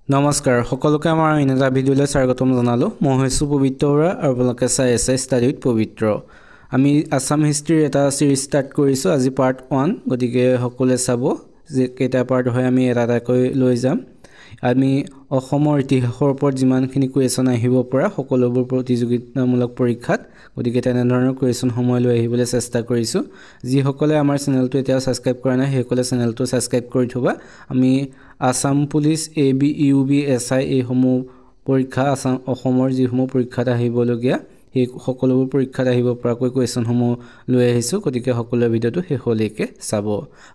নমস্কাৰ সকলোকে আমাৰ ইনজা ভিডিঅ'লৈ স্বাগতম জনালো মই হৈছো পবিত্ৰ বৰা আৰু আপোনালোকে চাই আছে ষ্টাডি উইথ পবিত্ৰ আমি আসাম হিষ্ট্ৰীৰ এটা সিৰিজ ষ্টাৰ্ট কৰিছো আজি পাৰ্ট 1 গতিকে সকলোৱে চাব যে কেটা পাৰ্ট হয় আমি এটাকৈ লৈ যাম আমি অসমৰ ইতিহাসৰ ওপৰত যিমানখিনি কোৱেশ্যন আহিব পৰা সকলোবোৰ প্ৰতিযোগিতামূলক পৰীক্ষাত গতিকে তেনে ধৰণৰ কোৱেশ্যন সময় লৈ আহিবলৈ চেষ্টা কৰিছো যি সকলে আমাৰ চেনেলটো এতিয়া সাবস্ক্ৰাইব কৰা নাই হেকলে চেনেলটো সাবস্ক্ৰাইব কৰি থবা আমি Assam police AB UB SI এই সমূহ পৰীক্ষা আসাম অসমৰ যি সমূহ পৰীক্ষাত আহিবলগীয়া এই সকলোবোৰ পৰীক্ষাত আহিব পৰাকৈ কোৱেশ্যন সমূহ লৈ আহিছো গতিকে সকলোৱে ভিডিওটো শেষলৈকে চাব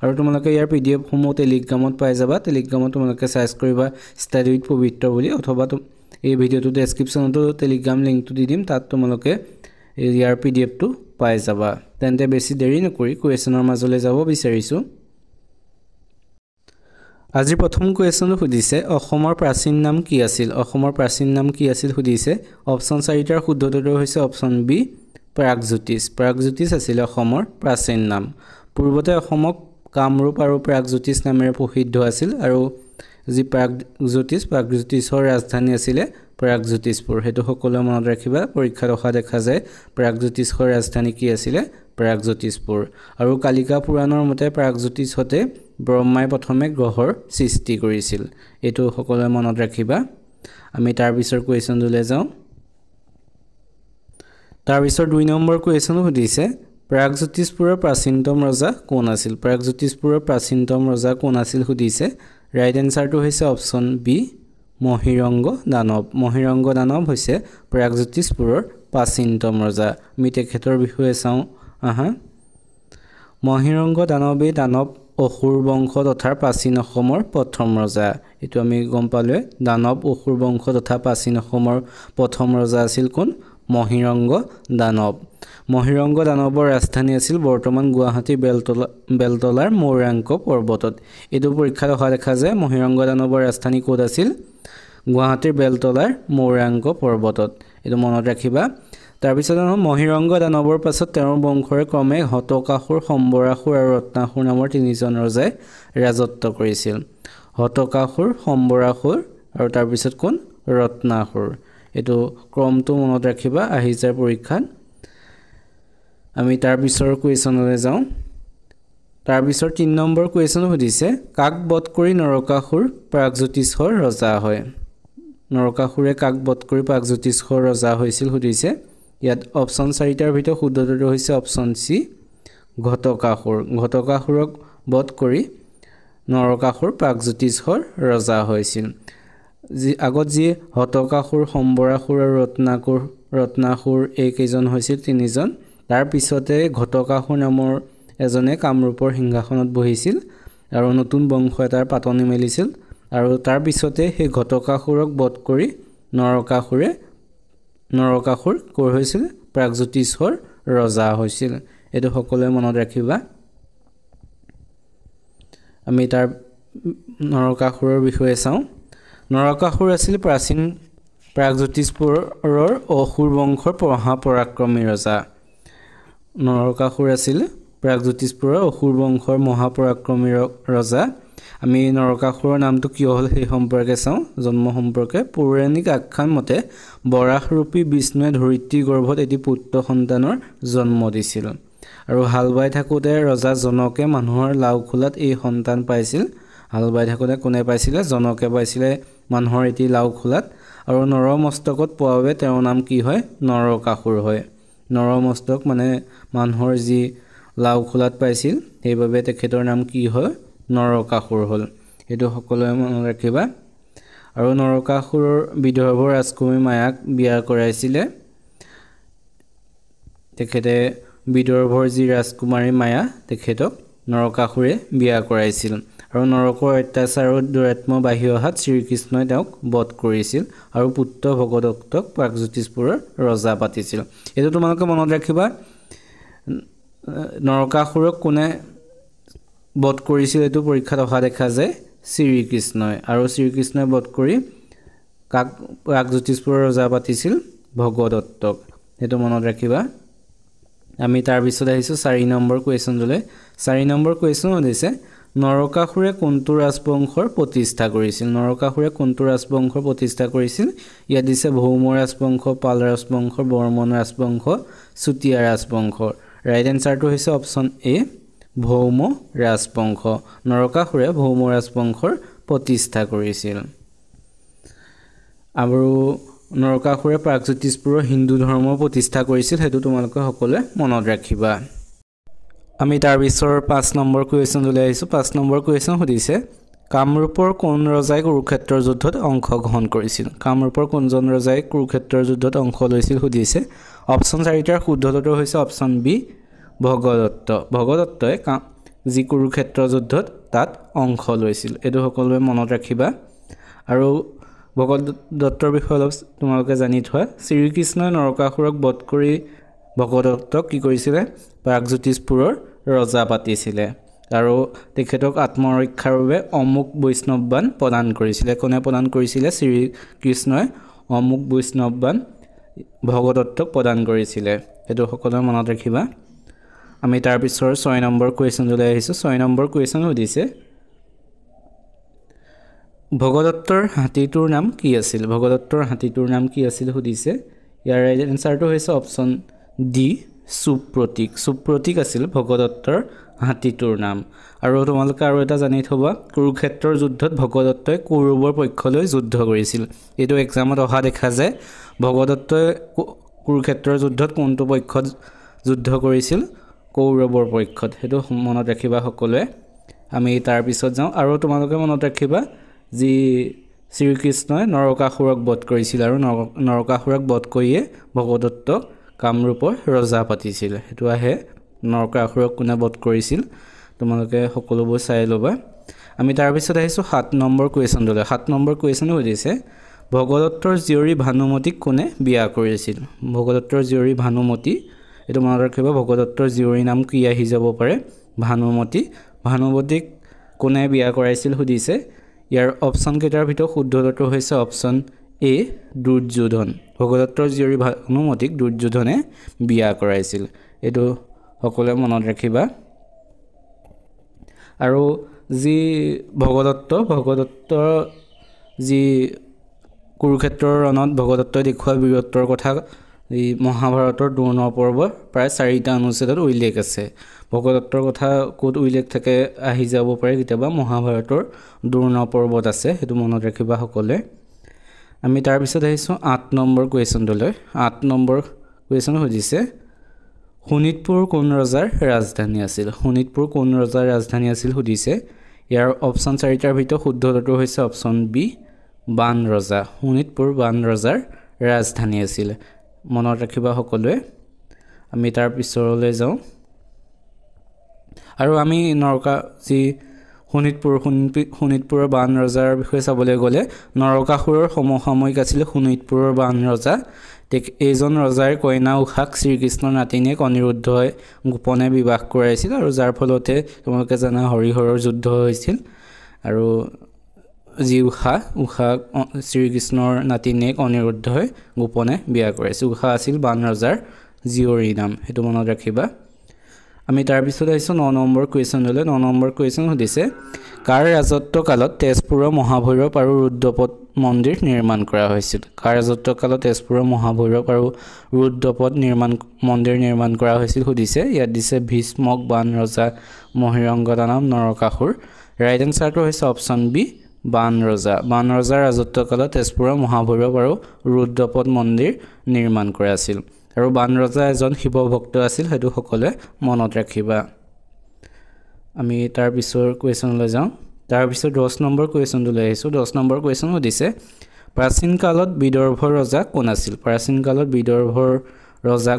আৰু তোমালোকে ইয়াৰ পিডিএফ সমূহ টেলিগ্ৰামত পাই যাবা টেলিগ্ৰামত তোমালোকে সাৰ্চ কৰিবা ষ্টাডি উইথ পবিত্ৰ বুলি অথবা এই ভিডিওটো ডেসক্ৰিপচনতো টেলিগ্ৰাম লিংকটো দি দিম তাত তোমালোকে ইয়াৰ পিডিএফটো পাই যাবা তেন্তে বেছি দেৰি নকৰি কোৱেশ্যনৰ মাজলৈ যাব বিচাৰিছো আজি প্ৰথম কোৱেশ্যনটো সুধিছে অসমৰ প্ৰাচীন নাম কি আছিল অসমৰ প্ৰাচীন নাম কি আছিল সুধিছে অপচন 4টাৰ শুদ্ধ উত্তৰ হৈছে অপচন বি প্ৰাগজ্যোতিষ আছিল অসমৰ প্ৰাচীন নাম পূৰ্বতে অসমক কামৰূপ আৰু প্ৰাগজ্যোতিষ নামেৰে প্ৰসিদ্ধ আছিল আৰু যি প্ৰাগজ্যোতিষৰ ৰাজধানী আছিল প্ৰাগজ্যোতিষপুৰ হেতু সকলো মনত ৰাখিবা পৰীক্ষাত অহা দেখা যায় প্ৰাগজ্যোতিষৰ ৰাজধানী কি আছিল প্ৰাগজ্যোতিষপুৰ আৰু কালিকা পুৰাণৰ মতে প্ৰাগজ্যোতিষতে ব্ৰহ্মাই প্ৰথমে গ্ৰহৰ সৃষ্টি কৰিছিল এটো সকলো মনত ৰাখিবা আমি তাৰ পিছৰ কোৱেশ্যনলৈ যাওঁ তাৰ পিছৰ 2 নম্বৰ কোৱেশ্যন সুধিছে প্ৰাগজ্যোতিষপুৰৰ প্ৰাচীনতম ৰজা কোন আছিল প্ৰাগজ্যোতিষপুৰৰ প্ৰাচীনতম ৰজা কোন আছিল সুধিছে ৰাইট এনসাৰটো হৈছে অপচন বি মহিৰংগ দানৱ হৈছে প্ৰাগজ্যোতিষপুৰৰ প্ৰাচীনতম ৰজা আমি তেখেতৰ বিষয়ে চাওঁ মহিৰংগ দানৱে দানৱ অসুৰ বংশ তথা প্ৰাচীন অসমৰ প্ৰথম ৰজা এটো আমি গম পালে দানৱ অসুৰ বংশ তথা প্ৰাচীন অসমৰ প্ৰথম ৰজা আছিল কোন মহিৰংগ দানৱৰ ৰাজধানী আছিল বৰ্তমান গুৱাহাটী বেলতলাৰ মৌৰাংক পৰ্বতত এটো পৰীক্ষাত অহা দেখা যায় মহিৰংগ দানৱৰ ৰাজধানী ক'ত আছিল গুৱাহাটীৰ বেলতলাৰ মৌৰাংক পৰ্বতত এটো মনত ৰাখিবা তাৰ পিছত মহিৰংগ দানৱৰ পাছত তেওঁৰ বংশৰে ক্ৰমে হতকাসুৰ সম্বৰাসুৰ আৰু ৰত্নাসুৰ নামৰ তিনিজন ৰজাই ৰাজত্ব কৰিছিল হতকাসুৰ সম্বৰাসুৰ আৰু তাৰ পিছত কোন ৰত্নাসুৰ এটো ক্ৰমটো মনত ৰাখিবা আহি যায় পৰীক্ষাত আমি তাৰ পিছৰ কোৱেশ্যনলৈ যাওঁ তাৰ পিছৰ 3 নম্বৰ কোৱেশ্যন সুধিছে কাক বধ কৰি নৰকাসুৰ প্ৰাগজ্যোতিষৰ ৰজা হয় নৰকাসুৰে কাক বধ কৰি প্ৰাগজ্যোতিষৰ ৰজা হৈছিল সুধিছে ইয়াত অপচন 4টাৰ ভিতৰত শুদ্ধ উত্তৰটো হৈছে অপচন সি ঘটকাসুৰক বধ কৰি নৰকাসুৰ প্ৰাগজ্যোতিষৰ ৰজা হৈছিল আগত যি হতকাসুৰ সম্বৰাসুৰ আৰু ৰত্নাসুৰ এই কেইজন হৈছিল তিনিজন তাৰ পিছতে ঘটকাসুৰ নামৰ এজনে কামৰূপৰ সিংহাসনত বহিছিল আৰু নতুন বংশ এটাৰ পাতনি মেলিছিল আৰু তাৰ পিছতে সেই ঘটকাসুৰক বধ কৰি নৰকাসুৰ কৰ হৈছিল প্ৰাগজ্যোতিষৰ ৰজা হৈছিল এটো সকলোৱে মনত ৰাখিবা আমি তাৰ নৰকাসুৰৰ বিষয়ে চাওঁ নৰকাসুৰ আছিল প্ৰাচীন প্ৰাগজ্যোতিষপুৰৰ অসুৰ বংশৰ মহাপৰাক্ৰমী ৰজা নৰকাসুৰ আছিল প্ৰাগজ্যোতিষপুৰৰ অসুৰ বংশৰ মহাপৰাক্ৰমী ৰজা আমি নৰকাসুৰৰ নামটো কিয় হল সেই সম্পৰ্কে চাওঁ জন্ম সম্পৰ্কে পৌৰাণিক আখ্যান মতে বৰাহৰূপী বিষ্ণুৱে ধৰিত্ৰী গৰ্ভত এটি পুত্ৰ সন্তানৰ জন্ম দিছিল আৰু হাল বাই থাকোতে ৰজা জনকে মানুহৰ লাও খোলাত এই সন্তান পাইছিল হাল বাই থাকোতে কোনে পাইছিল জনকে পাইছিল মানুহৰ এটি লাও খোলাত আৰু নৰমস্তকত পোৱাবে তেওঁৰ নাম কি হয় নৰকাসুৰ হয় নৰমস্তক মানে মানুহৰ যি লাও খোলাত পাইছিল সেইবাবে তেখেতৰ নাম কি হয় নৰকাসুৰ হল এটো সকলোৱে মনত ৰাখিবা আৰু নৰকাসুৰৰ বিদৰ্ভৰ ৰাজকুমাৰী মায়াক বিয়া কৰাইছিল তেখেতে বিদৰ্ভৰ যি ৰাজকুমাৰী মায়া তেখেতক নৰকাসুৰে বিয়া কৰাইছিল আৰু নৰকৰ অত্যাচাৰ আৰু দুৰাত্ম বাঢ়ি অহাত শ্ৰীকৃষ্ণই তেওঁক বধ কৰিছিল আৰু পুত্ৰ ভগদত্তক প্ৰাগজ্যোতিষপুৰৰ ৰজা পাতিছিল এটো তোমালোকে মনত ৰাখিবা নৰকাসুৰক কোনে বধ কৰিছিল এটো পৰীক্ষাত অহা দেখা যায় শ্ৰীকৃষ্ণই আৰু শ্ৰীকৃষ্ণই বধ কৰি কাক প্ৰাগজ্যোতিষপুৰৰ ৰজা পাতিছিল ভগদত্তক এটো মনত ৰাখিবা আমি তাৰ পিছত আহিছো 4 নম্বৰ কোৱেশ্যনলৈ 4 নম্বৰ কোৱেশ্যন হৈছে নৰকাসুৰে কোনটো ৰাজবংশৰ প্ৰতিষ্ঠা কৰিছিল নৰকাসুৰে কোনটো ৰাজবংশৰ প্ৰতিষ্ঠা কৰিছিল ইয়াত দিছে ভৌম ৰাজবংশ পাল ৰাজবংশ বৰ্মন ৰাজবংশ চুতীয়া ৰাজবংশ ৰাইট এনসাৰটো হৈছে অপচন এ ভৌম ৰাজবংশ নৰকাসুৰে ভৌম ৰাজবংশৰ প্ৰতিষ্ঠা কৰিছিল আৰু নৰকাসুৰে প্ৰাগজ্যোতিষপুৰৰ হিন্দু ধৰ্ম প্ৰতিষ্ঠা কৰিছিল হেতু তোমালোকে সকলোৱে মনত ৰাখিবা আমি তাৰ পিছৰ 5 নম্বৰ কুৱেশ্যন লৈ আহিছো 5 নম্বৰ কুৱেশ্যন সুধিছে কামৰূপৰ কোন ৰজাই কুৰুক্ষেত্ৰৰ যুদ্ধত অংশগ্ৰহণ কৰিছিল কামৰূপৰ কোনজন ৰজাই কুৰুক্ষেত্ৰৰ যুদ্ধত অংশ লৈছিল সুধিছে অপচন 4টাৰ শুদ্ধটো হৈছে অপচন বি ভগদত্ত ভগদত্তই যি কুৰুক্ষেত্ৰ যুদ্ধত তাত অংশ লৈছিল এটো সকলোৱে মনত ৰাখিবা আৰু ভগদত্তৰ বিষয়ে অলপ তোমালোকে জানি থোৱা শ্ৰীকৃষ্ণই নৰকাসুৰক বধ কৰি ভগদত্তক কি কৰিছিলে প্ৰাগজ্যোতিষপুৰৰ ৰজা পাতিছিলে আৰু তেখেতক আত্মৰক্ষাৰ বাবে অমুক বৈষ্ণৱবান প্ৰদান কৰিছিলে কোনে প্ৰদান কৰিছিলে শ্ৰীকৃষ্ণই অমুক বৈষ্ণৱবান ভগদত্তক প্ৰদান কৰিছিলে এটো সকলোৱে মনত ৰাখিবা আমি তাৰ পিছৰ 6 নম্বৰ কুৱেশ্যন লৈ আহিছো 6 নম্বৰ কুৱেশ্যন সুধিছে ভগদত্তৰ হাতীটোৰ নাম কি আছিল ভগদত্তৰ হাতীটোৰ নাম কি আছিল সুধিছে ইয়াৰ ৰাইট এনসাৰটো হৈছে অপচন ডি সুপ্ৰতীক আছিল ভগদত্তৰ হাতীটোৰ নাম আৰু তোমালোকে আৰু এটা জানি থবা কুৰুক্ষেত্ৰৰ যুদ্ধত ভগদত্তই কৌৰৱৰ পক্ষলৈ যুদ্ধ কৰিছিল এটো এক্সামত অহা দেখা যায় ভগদত্তই কুৰুক্ষেত্ৰৰ যুদ্ধত কোনটো পক্ষত যুদ্ধ কৰিছিল কৌৰৱৰ পক্ষত হেতু মনত ৰাখিবা সকলোৱে আমি তাৰ পিছত যাওঁ আৰু তোমালোকে মনত ৰাখিবা যি শ্ৰীকৃষ্ণই নৰকাসুৰক বধ কৰিছিল আৰু নৰকাসুৰক বধ কৰিয়ে ভগদত্তক কামৰূপৰ ৰজা পাতিছিল হেতু আহে নৰকাসুৰক কোনে বধ কৰিছিল তোমালোকে সকলোবোৰ চাই লবা আমি তাৰ পিছত আহিছো 7 নম্বৰ কুৱেশ্যন লৈ 7 নম্বৰ কুৱেশ্যন সুধিছে ভগদত্তৰ জীয়ৰী ভানুমতিক কোনে বিয়া কৰিছিল ভগদত্তৰ জীয়ৰী ভানুমতি এটো মনত ৰাখিবা ভগদত্তৰ জীয়ৰী নাম কি আহি যাব পাৰে ভানুমতিক কোনে বিয়া কৰাইছিল সুধিছে ইয়াৰ অপচন কেইটাৰ ভিতৰত শুদ্ধটো হৈছে অপচন এ দুৰ্যোধন ভগদত্তৰ জীয়ৰী ভানুমতিক দুৰ্যোধনে বিয়া কৰাইছিল এটো সকলোৱে মনত ৰাখিবা আৰু যি ভগদত্তৰ যি কুৰুক্ষেত্ৰৰ ৰণত ভগদত্তই দেখুওৱা বীৰত্বৰ কথা এই মহাভাৰতৰ দ্ৰোণ পৰ্ব প্ৰায় 4টা অনুচ্ছেদত উল্লেখ আছে ভগদত্তৰ কথা কোড উল্লেখ থাকে আহি যাব পাৰে কিতাবা মহাভাৰতৰ দ্ৰোণ পৰ্বত আছে হেতু মনত ৰাখিবা সকলোৱে আমি তাৰ পিছত আহিছো 8 নম্বৰ কুৱেশ্যনলৈ 8 নম্বৰ কুৱেশ্যন সুধিছে শোণিতপুৰ কোন ৰজাৰ ৰাজধানী আছিল শোণিতপুৰ কোন ৰজাৰ ৰাজধানী আছিল সুধিছে ইয়াৰ অপচন 4টাৰ ভিতৰত শুদ্ধটো হৈছে অপচন বি বান ৰজা শোণিতপুৰ বান ৰজাৰ ৰাজধানী আছিল মনত ৰাখিবা সকলোৱে আমি তাৰ পিছৰলৈ যাওঁ আৰু আমি যি শোণিতপুৰৰ বান ৰজাৰ বিষয়ে চাবলৈ গ'লে নৰকাসুৰৰ সমসাময়িক আছিল শোণিতপুৰৰ বান ৰজা এইজন ৰজাৰ কইনা উষাক শ্ৰীকৃষ্ণৰ নাতিনীয়েক অনিৰুদ্ধই গোপনে বিবাহ কৰাইছিল আৰু যাৰ ফলতে তোমালোকে জানা হৰিহৰৰ যুদ্ধ হৈছিল আৰু যি উষা শ্ৰীকৃষ্ণৰ নাতিনীয়েক অনিৰুদ্ধই গোপনে বিয়া কৰাইছিল উষা আছিল বান ৰজাৰ জীয়ৰী নাম হেতু মনত ৰাখিবা আমি তাৰ পিছত আহিছো 9 নম্বৰ কুৱেশ্যনলৈ 9 নম্বৰ কুৱেশ্যন সুধিছে কাৰ ৰাজত্ব কালত তেজপুৰৰ মহাভৈৰৱ আৰু ৰুদ্ৰপদ মন্দিৰ নিৰ্মাণ কৰা হৈছিল কাৰ ৰাজত্ব কালত তেজপুৰৰ মহাভৈৰৱ আৰু ৰুদ্ৰপদ মন্দিৰ নিৰ্মাণ কৰা হৈছিল সুধিছে ইয়াত দিছে ভীষ্মক বান ৰজা মহিৰংগ দানৱ নৰকাসুৰ ৰাইট এনসাৰটো হৈছে অপচন বি বান ৰজাৰ ৰাজত্ব কালত তেজপুৰৰ মহাভৈৰৱ আৰু ৰুদ্ৰপদ মন্দিৰ নিৰ্মাণ কৰা আছিল আৰু বান ৰজা এজন শিৱ ভক্ত আছিল হেতু সকলোৱে মনত ৰাখিবা আমি তাৰ পিছৰ কুৱেশ্যনলৈ যাওঁ তাৰ পিছত 10 নম্বৰ কুৱেশ্যনলৈ আহিছো 10 নম্বৰ কুৱেশ্যন সুধিছে প্ৰাচীন কালত বিদৰ্ভৰ ৰজা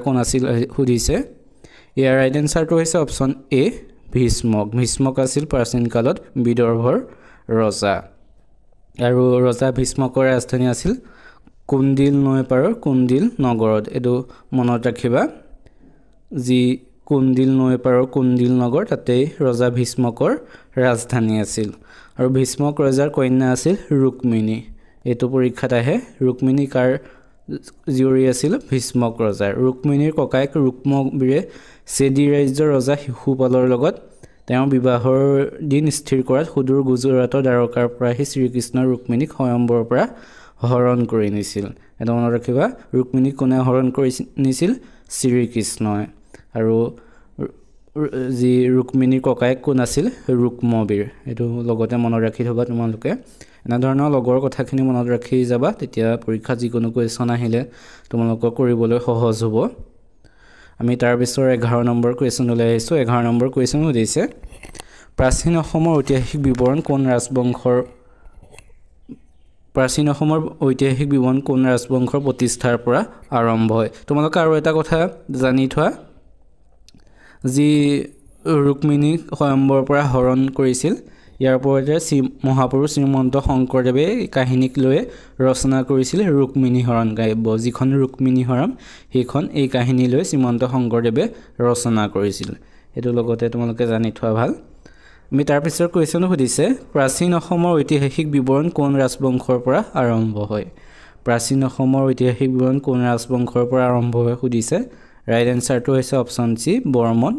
কোন আছিল সুধিছে ইয়াৰ ৰাইট এনসাৰটো হৈছে অপচন এ ভীষ্মক আছিল প্ৰাচীন কালত বিদৰ্ভৰ ৰজা আৰু ৰজা ভীষ্মকৰ ৰাজধানী আছিল কুন্দিল নৈ পাৰৰ কুন্দিল নগৰত এটো মনত ৰাখিবা যি কুন্দিল নৈ পাৰৰ কুন্দিল নগৰ তাতে ৰজা ভীষ্মকৰ ৰাজধানী আছিল আৰু ভীষ্মক ৰজাৰ কন্যা আছিল ৰুক্মিণী এটো পৰীক্ষাত আহে ৰুক্মিণী কাৰ জীয়ৰী আছিল ভীষ্মক ৰজাৰ ৰুক্মিণীৰ ককায়েক ৰুক্মবীৰে চেদি ৰাজ্যৰ ৰজা শিশুপালৰ লগত তেওঁ বিবাহৰ দিন স্থিৰ কৰাত সুদূৰ গুজৰাটৰ দ্বাৰকাৰ পৰা আহি শ্ৰীকৃষ্ণ ৰুক্মিণীক স্বয়ম্বৰৰ পৰা হৰণ কৰি নিছিল এটা মনত ৰাখিবা ৰুক্মিণীক কোনে হৰণ কৰি নিছিল শ্ৰীকৃষ্ণই আৰু যি ৰুক্মিণীৰ ককায়েক কোন আছিল ৰুক্মবীৰ এইটো লগতে মনত ৰাখি থবা তোমালোকে এনেধৰণৰ লগৰ কথাখিনি মনত ৰাখি যাবা তেতিয়া পৰীক্ষা যিকোনো কুৱেশ্যন আহিলে তোমালোকৰ কৰিবলৈ সহজ হ'ব আমি তাৰ পিছৰ 11 নম্বৰ কুৱেশ্যনলৈ আহিছোঁ 11 নম্বৰ কুৱেশ্যন সুধিছে প্ৰাচীন অসমৰ ঐতিহাসিক বিৱৰণ কোন ৰাজবংশৰ প্ৰতিষ্ঠাৰ পৰা আৰম্ভ হয় তোমালোকে আৰু এটা কথা জানি থোৱা যি ৰুক্মিণীক স্বয়ম্বৰৰ পৰা হৰণ কৰিছিল ইয়াৰ ওপৰতে মহাপুৰুষ শ্ৰীমন্ত শংকৰদেৱে কাহিনীক লৈ ৰচনা কৰিছিল ৰুক্মিণী হৰণ কাব্য যিখন ৰুক্মিণী হৰণ সেইখন এই কাহিনী লৈ শ্ৰীমন্ত শংকৰদেৱে ৰচনা কৰিছিল এইটো লগতে তোমালোকে জানি থোৱা ভাল আমি তাৰ পিছৰ কুৱেশ্যন সুধিছে প্ৰাচীন অসমৰ ঐতিহাসিক বিৱৰণ কোন ৰাজবংশৰ পৰা আৰম্ভ হয় প্ৰাচীন অসমৰ ঐতিহাসিক বিৱৰণ কোন ৰাজবংশৰ পৰা আৰম্ভ হয় সুধিছে ৰাইট এনসাৰটো হৈছে অপচন সি বৰ্মন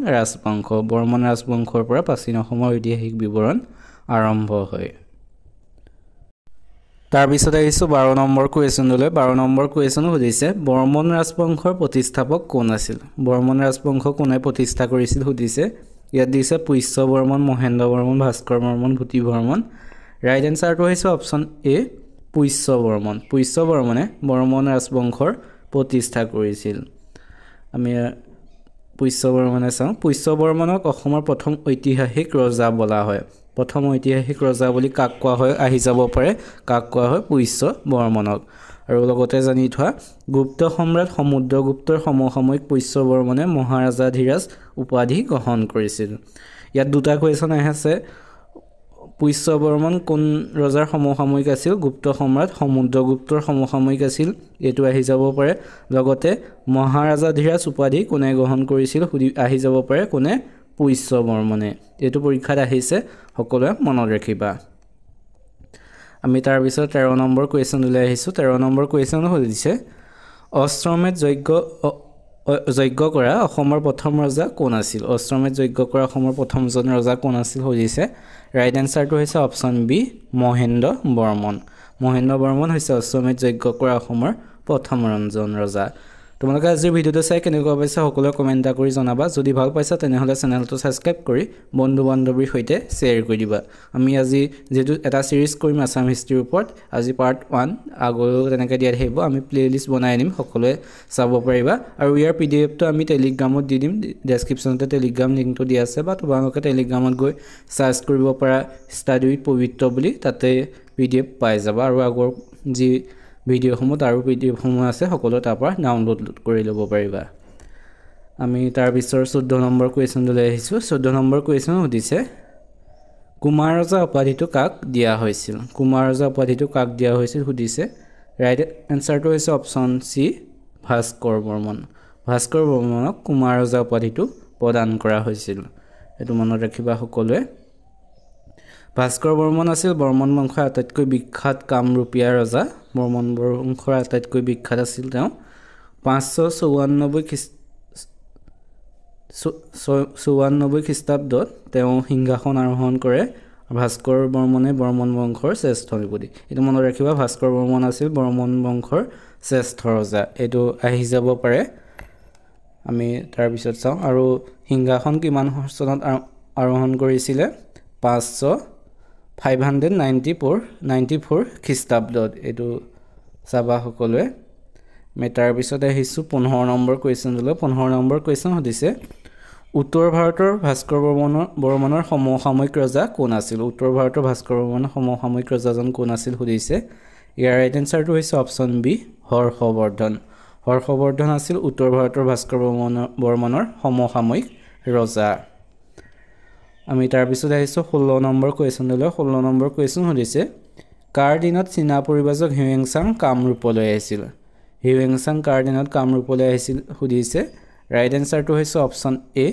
ৰাজবংশৰ পৰা প্ৰাচীন অসমৰ ঐতিহাসিক বিৱৰণ আৰম্ভ হয় তাৰ পিছত আহিছো 12 নম্বৰ কুৱেশ্যনলৈ 12 নম্বৰ কুৱেশ্যন সুধিছে বৰ্মন ৰাজবংশৰ প্ৰতিষ্ঠাপক কোন আছিল বৰ্মন ৰাজবংশ কোনে প্ৰতিষ্ঠা কৰিছিল সুধিছে ইয়াত দিছে পুষ্য বৰ্মন মহেন্দ্ৰ বৰ্মন ভাস্কৰ বৰ্মন ভূতি বৰ্মন ৰাইট এনসাৰটো হৈছে অপচন এ পুষ্য বৰ্মনে বৰ্মন ৰাজবংশৰ প্ৰতিষ্ঠা কৰিছিল আমি পুষ্য বৰ্মনে চাওঁ পুষ্য বৰ্মনক অসমৰ প্ৰথম ঐতিহাসিক ৰজা বোলা হয় প্ৰথম ঐতিহাসিক ৰজা বুলি কাক কোৱা হয় আহি যাব পাৰে কাক কোৱা হয় পুষ্য বৰ্মনক আৰু লগতে জানি থোৱা গুপ্ত সম্ৰাট সমুদ্ৰগুপ্তৰ সমসাময়িক পুষ্য বৰ্মনে মহাৰাজাধিৰাজ উপাধি গ্ৰহণ কৰিছিল ইয়াত দুটা কুৱেশ্যন আছে পুষ্য বৰ্মন কোন ৰজাৰ সমসাময়িক আছিল গুপ্ত সম্ৰাট সমুদ্ৰগুপ্তৰ সমসাময়িক আছিল এটো আহি যাব পাৰে লগতে মহাৰাজাধিৰাজ উপাধি কোনে গ্ৰহণ কৰিছিল আহি যাব পাৰে কোনে পুষ্য বৰ্মনে এটো পৰীক্ষাত আহিছে সকলোৱে মনত ৰাখিবা আমি তাৰ পিছত 13 নম্বৰ কুৱেশ্যনলৈ আহিছো 13 নম্বৰ কুৱেশ্যন হৈছে অশ্বমেধ যজ্ঞ কৰা অসমৰ প্ৰথম ৰজা কোন আছিল অশ্বমেধ যজ্ঞ কৰা অসমৰ প্ৰথমজন ৰজা কোন আছিল হৈছে ৰাইট এনসাৰটো হৈছে অপচন বি মহেন্দ্ৰ বৰ্মন হৈছে অশ্বমেধ যজ্ঞ কৰা অসমৰ প্ৰথমজন ৰজা তোমালোকে আজিৰ ভিডিওটো চাই কেনেকুৱা পাইছা সকলোৱে কমেন্ট কৰি জনাবা যদি ভাল পাইছা তেনেহলে চেনেলটো সাবস্ক্ৰাইব কৰি বন্ধু বান্ধৱীৰ সৈতে শেয়াৰ কৰি দিবা আমি আজি যেটো এটা সিৰিজ কৰিম আসাম হিষ্ট্ৰীৰ ওপৰত আজি পাৰ্ট 1 আগলৈ তেনেকৈ দিয়া থাকিব আমি প্লেলিষ্ট বনাই দিম সকলোৱে চাব পাৰিবা আৰু ইয়াৰ পিডিএফটো আমি টেলিগ্ৰামত দি দিম ডেসক্ৰিপচনতে টেলিগ্ৰাম লিংকটো দিয়া আছে বা তোমালোকে টেলিগ্ৰামত গৈ সাৰ্চ কৰিব পাৰা ষ্টাডি উইথ পবিত্ৰ বুলি তাতে পিডিএফ পাই যাবা আৰু আগৰ যি ভিডিঅ'সমূহ আৰু পিডিএফসমূহ আছে সকলো তাৰ পৰা ডাউনলোড কৰি ল'ব পাৰিবা আমি তাৰ পিছৰ 14 নম্বৰ কুৱেশ্যনলৈ আহিছো 14 নম্বৰ কুৱেশ্যন সুধিছে কুমাৰ ৰজা উপাধিটো কাক দিয়া হৈছিল সুধিছে ৰাইট এনসাৰটো হৈছে অপচন সি ভাস্কৰ বৰ্মনক কুমাৰ ৰজা উপাধিটো প্ৰদান কৰা হৈছিল এটো মনত ৰাখিবা সকলোৱে ভাস্কৰ বৰ্মন আছিল বৰ্মন বংশৰ আটাইতকৈ বিখ্যাত কামৰূপীয়া ৰজা বৰ্মন বংশৰ আটাইতকৈ বিখ্যাত আছিল তেওঁ 594 খ্ৰীষ্টাব্দত তেওঁ সিংহাসন আৰোহণ কৰে ভাস্কৰ বৰ্মনে বৰ্মন বংশৰ শ্ৰেষ্ঠ নৃপতি এটো মনত ৰাখিবা ভাস্কৰ বৰ্মন আছিল বৰ্মন বংশৰ শ্ৰেষ্ঠ ৰজা এটো আহি যাব পাৰে আমি তাৰ পিছত চাওঁ আৰু সিংহাসন কিমান চনত আৰোহণ কৰিছিল 594 খ্ৰীষ্টাব্দত এটো চাবা সকলোৱে মেটাৰ পিছত আহিছো 15 নম্বৰ কুৱেশ্যনলৈ 15 নম্বৰ কুৱেশ্যন সুধিছে উত্তৰ ভাৰতৰ ভাস্কৰ বৰ্মনৰ সমসাময়িক ৰজা কোন আছিল উত্তৰ ভাৰতৰ ভাস্কৰ বৰ্মনৰ সমসাময়িক ৰজাজন কোন আছিল সুধিছে ইয়াৰ ৰাইট এনসাৰটো হৈছে অপচন বি হৰ্ষবৰ্ধন আছিল উত্তৰ ভাৰতৰ ভাস্কৰ বৰ্মনৰ সমসাময়িক ৰজা আমি তাৰ পিছত আহিছো 16 নম্বৰ কুৱেশ্যনলৈ 16 নম্বৰ কুৱেশ্যন সুধিছে কাৰ দিনত চীনা পৰিব্ৰাজক হিউৱেনচাং কামৰূপলৈ আহিছিল সুধিছে ৰাইট এনসাৰটো হৈছে অপচন এ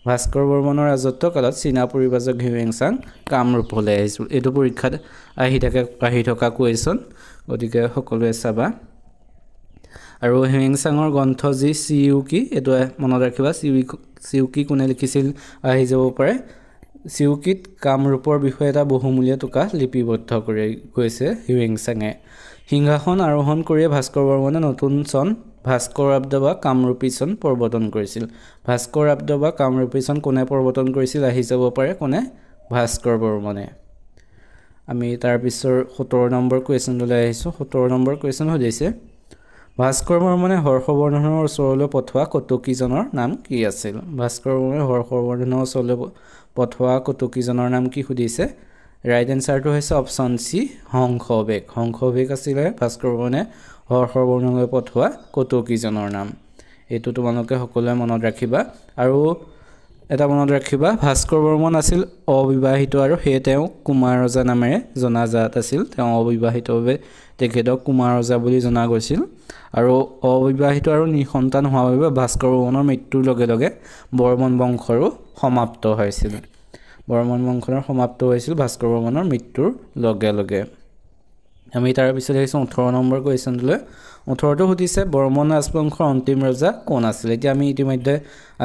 ভাস্কৰ বৰ্মনৰ ৰাজত্ব কালত চীনা পৰিব্ৰাজক হিউৱেনচাং কামৰূপলৈ আহিছিল এটো পৰীক্ষাত আহি থকা কুৱেশ্যন গতিকে সকলোৱে চাবা আৰু হিউৱেনচাঙৰ গ্ৰন্থ যি চিউকি এটো মনত ৰাখিবা চিউকি কোনে লিখিছিল আহি যাব পাৰে চিউকিত কামৰূপৰ বিষয়ে এটা বহুমূলীয়া টোকা লিপিবদ্ধ কৰি গৈছে হিউৱেনচাঙে সিংহাসন আৰোহণ কৰি ভাস্কৰ বৰ্মনে নতুন চন ভাস্কৰাব্দ বা কামৰূপী চন প্ৰৱৰ্তন কৰিছিল ভাস্কৰাব্দ বা কামৰূপী চন কোনে প্ৰৱৰ্তন কৰিছিল আহি যাব পাৰে কোনে ভাস্কৰ বৰ্মনে আমি তাৰ পিছৰ 17 নম্বৰ কোৱেশ্চনলৈ আহিছো 17 নম্বৰ কোৱেশ্চন হৈছে ভাস্কৰ বৰ্মনে হৰ্ষবৰ্ধনৰ ওচৰলৈ পঠোৱা কটকীজনৰ নাম কি আছিল ভাস্কৰ বৰ্মনে হৰ্ষবৰ্ধনৰ ওচৰলৈ পঠোৱা কটকীজনৰ নাম কি সুধিছে ৰাইট এনসাৰটো হৈছে অপচন সি হংসবেগ আছিলে ভাস্কৰ বৰ্মনে হৰ্ষবৰ্ধনলৈ পঠোৱা কটকীজনৰ নাম এইটো তোমালোকে সকলোৱে মনত ৰাখিবা আৰু এটা মনত ৰাখিবা ভাস্কৰ বৰ্মন আছিল অবিবাহিত আৰু হে তেওঁ কুমাৰ ৰজা নামেৰে জনাজাত আছিল তেওঁ অবিবাহিতভাৱে তেখেতক কুমাৰ ৰজা বুলি জনা গৈছিল আৰু অবিবাহিত আৰু নিসন্তান হোৱাৰ বাবে ভাস্কৰ বৰ্মনৰ মৃত্যুৰ লগে লগে বৰ্মন বংশৰো সমাপ্ত হৈছিল ভাস্কৰ বৰ্মনৰ মৃত্যুৰ লগে লগে আমি তাৰ পিছত আহিছো 18 নম্বৰ কোৱেশ্চনলৈ 18টো সুধিছে বৰ্মন ৰাজবংশৰ অন্তিম ৰজা কোন আছিল এতিয়া আমি ইতিমধ্যে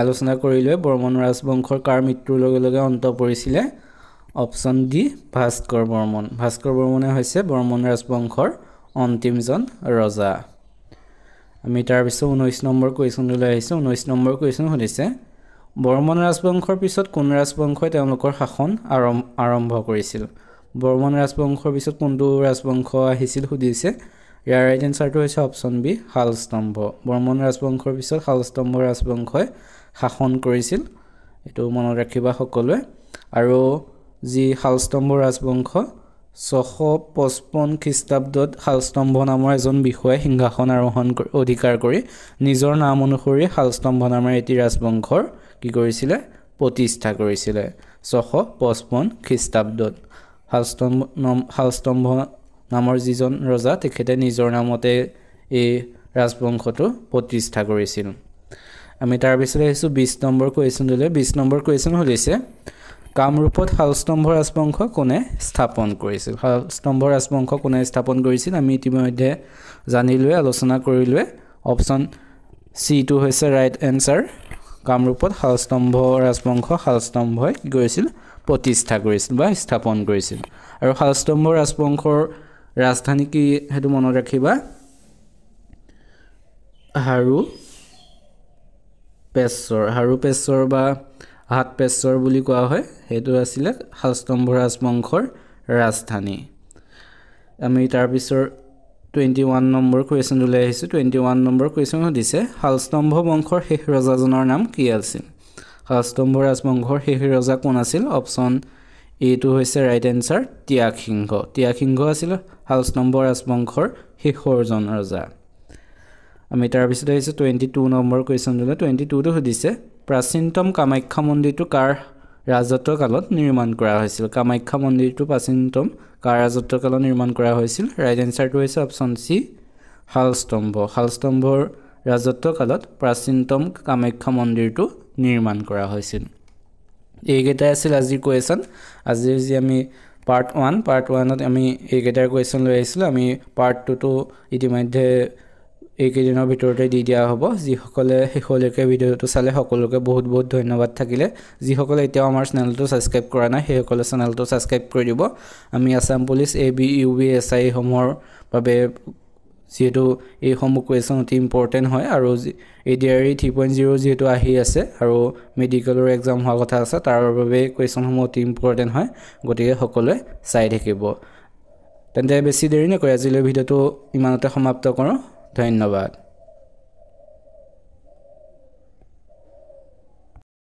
আলোচনা কৰিলে বৰ্মন ৰাজবংশৰ কাৰ মৃত্যুৰ লগে লগে অন্ত পৰিছিলে অপচন ডি ভাস্কৰ বৰ্মনে হৈছে বৰ্মন ৰাজবংশৰ অন্তিমজন ৰজা আমি তাৰ পিছত 19 নম্বৰ কোৱেশ্চনলৈ আহিছো 19 নম্বৰ কোৱেশ্চন সুধিছে বৰ্মন ৰাজবংশৰ পিছত কোন ৰাজবংশই তেওঁলোকৰ শাসন আৰম্ভ কৰিছিল বৰ্মন ৰাজবংশৰ পিছত কোনটো ৰাজবংশ আহিছিল সুধিছে ইয়াৰ ৰাইট এনসাৰটো হৈছে অপচন বি শালস্তম্ভ বৰ্মন ৰাজবংশৰ পিছত শালস্তম্ভ ৰাজবংশই শাসন কৰিছিল এটো মনত ৰাখিবা সকলোৱে আৰু যি শালস্তম্ভ ৰাজবংশ 655 খ্ৰীষ্টাব্দত শালস্তম্ভ নামৰ এজন বিষয়াই সিংহাসন আৰোহণ অধিকাৰ কৰি নিজৰ নাম অনুসৰি শালস্তম্ভ নামৰ এটি ৰাজবংশৰ কি কৰিছিলে প্ৰতিষ্ঠা কৰিছিলে 655 খ্ৰীষ্টাব্দত শালস্তম্ভ নামৰ যিজন ৰজা তেখেতে নিজৰ নামতে এই ৰাজবংশটো প্ৰতিষ্ঠা কৰিছিল আমি তাৰ পিছলৈ আহিছো 20 নম্বৰ কোৱেশ্চনলৈ 20 নম্বৰ কোৱেশ্চন হৈছে কামৰূপত শালস্তম্ভ ৰাজবংশ কোনে স্থাপন কৰিছিল আমি ইতিমধ্যে জানিলোৱে আলোচনা কৰিলোৱে অপচন সি টো হৈছে ৰাইট এনসাৰ কামৰূপত শালস্তম্ভ ৰাজবংশ শালস্তম্ভই কি কৰিছিল প্ৰতিষ্ঠা কৰিছিল বা স্থাপন কৰিছিল আৰু শালস্তম্ভ ৰাজবংশৰ ৰাজধানী কি হেতু মনত ৰাখিবা হাৰুপেশ্বৰ বা হাটপেশ্বৰ বুলি কোৱা হয় হেতু আছিল শালস্তম্ভ ৰাজবংশৰ ৰাজধানী আমি তাৰ পিছৰ 21 নম্বৰ কোৱেশ্চনলৈ আহিছো 21 নম্বৰ কোৱেশ্চন দিছে শালস্তম্ভ বংশৰ শেষ ৰজাজনৰ নাম কি আছিল শালস্তম্ভ ৰাজবংশৰ শেষ ৰজা কোন আছিল অপচন এ টো হৈছে ৰাইট এনসাৰ ত্যাগসিংহ আছিল শালস্তম্ভ ৰাজবংশৰ শেষৰজন ৰজা আমি তাৰ পিছত আহিছো 22 নম্বৰ কোৱেশ্চনলৈ 22 টো সুধিছে প্ৰাচীনতম কামাখ্যা মন্দিৰটো কাৰ ৰাজত্ব কালত নিৰ্মাণ কৰা হৈছিল কামাখ্যা মন্দিৰটো প্ৰাচীনতম কাৰ ৰাজত্ব কালত নিৰ্মাণ কৰা হৈছিল ৰাইট এনসাৰটো হৈছে অপচন সি শালস্তম্ভৰ ৰাজত্ব কালত প্ৰাচীনতম কামাখ্যা মন্দিৰটো নিৰ্মাণ কৰা হৈছিল এইকেইটাই আছিল আজিৰ কোৱেশ্চন আজিৰ যি আমি পাৰ্ট 1ত আমি এইকেইটাৰ কোৱেশ্চন লৈ আহিছিলো আমি পাৰ্ট 2 টো ইতিমধ্যে এইকেইদিনৰ ভিতৰতে দি দিয়া হ'ব যিসকলে শেষলৈকে ভিডিঅ'টো চালে সকলোকে বহুত ধন্যবাদ থাকিলে যিসকলে এতিয়া আমাৰ চেনেলটো সাবস্ক্ৰাইব কৰা নাই সেইসকলে চেনেলটো সাবস্ক্ৰাইব কৰি দিব আমি Assam police AB UB SI সমূহৰ বাবে যেহেতু এই সমূহ কোৱেশ্চন অতি ইম্পৰ্টেন্ট হয় আৰু এডিআৰই 3.0 যেহেতু আহি আছে আৰু মেডিকেলৰ এক্সাম হোৱা কথা আছে তাৰ বাবে কোৱেশ্চন সমূহ অতি ইম্পৰ্টেন্ট হয় গতিকে সকলোৱে চাই থাকিব তেন্তে বেছি দেৰি নকৰি আজিলৈ ভিডিঅ'টো ইমানতে সমাপ্ত কৰোঁ ধন্যবাদ